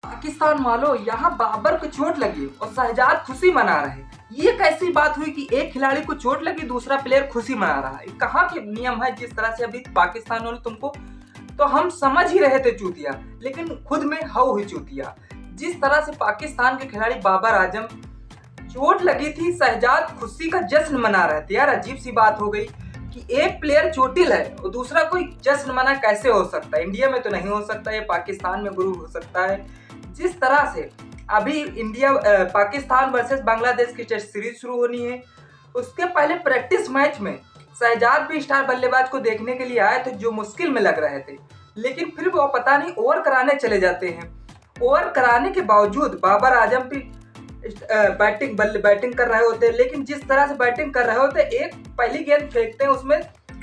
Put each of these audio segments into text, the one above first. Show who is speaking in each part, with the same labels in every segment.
Speaker 1: पाकिस्तान वालों, यहाँ बाबर को चोट लगी और शहजाद खुशी मना रहे। ये कैसी बात हुई कि एक खिलाड़ी को चोट लगी, दूसरा प्लेयर खुशी मना रहा है? कहाँ के नियम है? जिस तरह से अभी पाकिस्तान वालों तुमको, तो हम समझ ही रहे थे चूतिया, लेकिन खुद में हव हुई चूतिया। जिस तरह से पाकिस्तान के खिलाड़ी बाबर आजम, चोट लगी थी, शहजाद खुशी का जश्न मना रहे थे। यार अजीब सी बात हो गई कि एक प्लेयर चोटिल है और दूसरा कोई जश्न मना कैसे हो सकता है? इंडिया में तो नहीं हो सकता, ये पाकिस्तान में गुरु हो सकता है। जिस तरह से अभी पाकिस्तान वर्सेस बांग्लादेश की टेस्ट सीरीज शुरू होनी है, उसके पहले प्रैक्टिस मैच में शहजाद भी स्टार बल्लेबाज को देखने के लिए आए थे, जो मुश्किल में लग रहे थे, लेकिन फिर वो पता नहीं ओवर कराने चले जाते हैं। ओवर कराने के बावजूद बाबर आजम भी बैटिंग कर रहे होते हैं, लेकिन जिस तरह से बैटिंग कर रहे होते, एक पहली गेंद फेंकते हैं, उसमें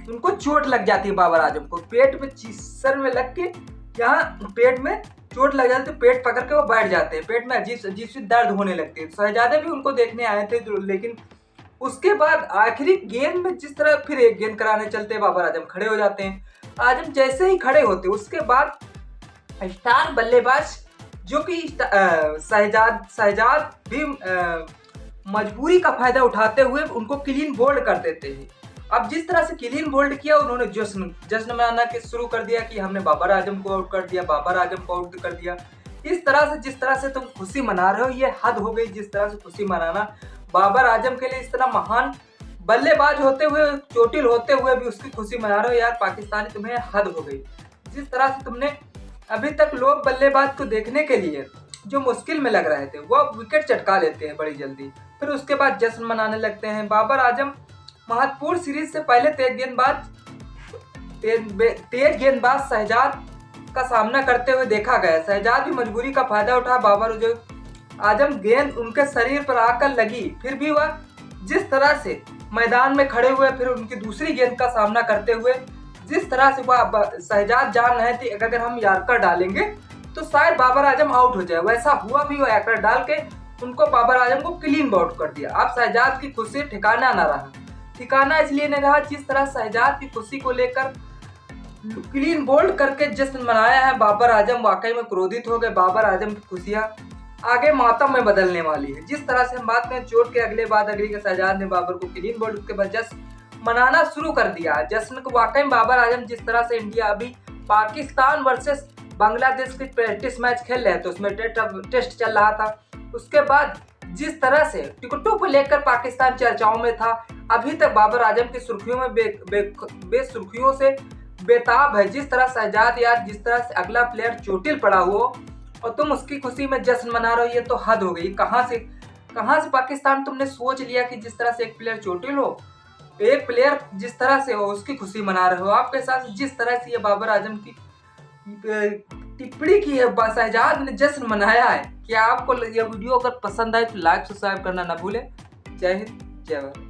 Speaker 1: उनको चोट लग जाती है। बाबर आजम को पेट में, सर में लग के, यहाँ पेट में चोट लग जाती है, पेट पकड़ के वो बैठ जाते हैं, पेट में अजीब सी दर्द होने लगती है। शहजादे भी उनको देखने आए थे, लेकिन उसके बाद आखिरी गेंद में जिस तरह फिर एक गेंद कराने चलते, बाबर आजम खड़े हो जाते हैं। आजम जैसे ही खड़े होते, उसके बाद स्टार बल्लेबाज जो कि शहजाद भी मजबूरी का फायदा उठाते हुए उनको क्लीन बोल्ड कर देते हैं। अब जिस तरह से क्लीन बोल्ड किया, उन्होंने जश्न मनाना के शुरू कर दिया कि हमने बाबर आजम को आउट कर दिया, बाबर आजम को आउट कर दिया। इस तरह से जिस तरह से तुम खुशी मना रहे हो, ये हद हो गई। जिस तरह से खुशी मनाना बाबर आजम के लिए, इस तरह महान बल्लेबाज होते हुए, चोटिल होते हुए भी उसकी खुशी मना रहे हो, यार पाकिस्तानी, तुम्हें हद हो गई। जिस तरह से तुमने अभी तक लोग बल्लेबाज को देखने के लिए जो मुश्किल में लग रहे थे, वो विकेट चटका लेते हैं बड़ी जल्दी, फिर उसके बाद जश्न मनाने लगते हैं। बाबर आजम महत्वपूर्ण सीरीज से पहले तेज गेंदबाज शहजाद का सामना करते हुए देखा गया। शहजाद भी मजबूरी का फायदा उठा, बाबर जो आजम गेंद उनके शरीर पर आकर लगी, फिर भी वह जिस तरह से मैदान में खड़े हुए, फिर उनकी दूसरी गेंद का सामना करते हुए, जिस तरह से वह शहजाद जान रहे थे अगर हम यॉर्कर डालेंगे तो शायद बाबर आजम आउट हो जाए, वैसा हुआ भी। वो यॉर्कर डाल के उनको, बाबर आजम को क्लीन आउट कर दिया। अब शहजाद की खुशी ठिकाना न रहा। ठिकाना इसलिए नहीं रहा, जिस तरह शहजाद की खुशी को लेकर क्लीन बोल्ड करके जश्न मनाया है बाबर आजम, वाकई में क्रोधित हो गए। बाबर आजम की खुशियां आगे मातम में बदलने वाली है। जिस तरह से हम बात करें चोट के अगले के शहजाद ने बाबर को क्लीन बोल्ड, उसके बाद जश्न मनाना शुरू कर दिया। जश्न को वाकई में बाबर आजम, जिस तरह से इंडिया अभी पाकिस्तान वर्सेस बांग्लादेश की प्रैक्टिस मैच खेल रहे थे, उसमें टेस्ट चल रहा था, उसके बाद जिस तरह से टिकटों को लेकर पाकिस्तान चर्चाओं में था, अभी तक बाबर आजम की सुर्खियों में बेसुर्खियों से बेताब है। जिस तरह शहजाद, यार जिस तरह से अगला प्लेयर चोटिल पड़ा हो और तुम उसकी खुशी में जश्न मना रहे हो, ये तो हद हो गई। कहाँ से पाकिस्तान तुमने सोच लिया कि जिस तरह से एक प्लेयर चोटिल हो, एक प्लेयर जिस तरह से हो, उसकी खुशी मना रहे हो। आपके साथ जिस तरह से ये बाबर आजम की टिप्पणी की है, शहजाद ने जश्न मनाया है। क्या आपको यह वीडियो अगर पसंद आए तो लाइक सब्सक्राइब करना ना भूलें। जय हिंद, जय भारत।